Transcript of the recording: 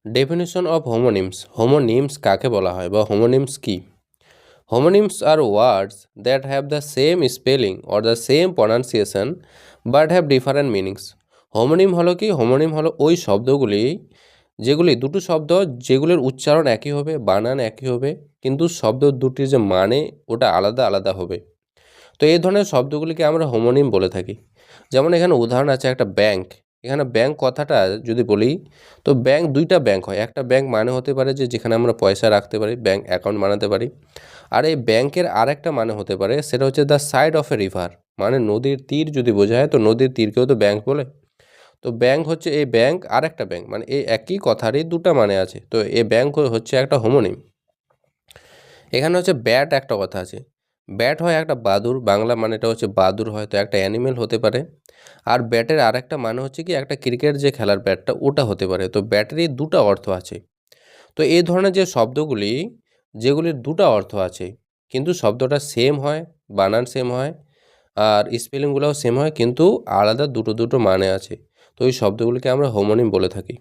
Definition of হোমোনিমস। হোমোনিমস কাকে বলা হয় বা হোমোনিমস কি? Homonyms are words that have the same spelling or the same pronunciation but have different meanings. Homonym হলো কি? হোমোনিম হলো ওই শব্দগুলি যেগুলি দুটো শব্দ যেগুলির উচ্চারণ একই হবে, বানান একই হবে, কিন্তু শব্দ দুটির যে মানে ওটা আলাদা আলাদা হবে। তো এই ধরনের শব্দগুলিকে আমরা হোমোনিম বলে থাকি। যেমন এখানে উদাহরণ আছে একটা ব্যাংক। এখানে ব্যাংক কথাটা যদি বলি, তো ব্যাংক দুইটা ব্যাংক হয়। একটা ব্যাংক মানে হতে পারে যে যেখানে আমরা পয়সা রাখতে পারি, ব্যাংক অ্যাকাউন্ট বানাতে পারি। আর এই ব্যাংকের আরেকটা মানে হতে পারে, সেটা হচ্ছে the side of A river, মানে নদীর তীর যদি বোঝায়, তো নদীর তীরকেও তো ব্যাংক বলে। তো ব্যাংক হচ্ছে এই ব্যাংক, আর একটা ব্যাংক, মানে এই একই কথারই দুটা মানে আছে। তো এই ব্যাংক হচ্ছে একটা হোমোনিম। এখানে হচ্ছে ব্যাট, একটা কথা আছে। ব্যাট হয় একটা বাদুড়, বাংলা মানেটা হচ্ছে বাদুড়, হয়তো একটা অ্যানিমেল হতে পারে। আর ব্যাটের আরেকটা মানে হচ্ছে কি, একটা ক্রিকেট যে খেলার ব্যাটটা ওটা হতে পারে। তো ব্যাটেরই দুটো অর্থ আছে। তো এই ধরনের যে শব্দগুলি, যেগুলির দুটো অর্থ আছে কিন্তু শব্দটা সেম হয়, বানান সেম হয়, আর স্পেলিংগুলোও সেম হয়, কিন্তু আলাদা দুটো দুটো মানে আছে, তো এই শব্দগুলিকে আমরা হোমোনিম বলে থাকি।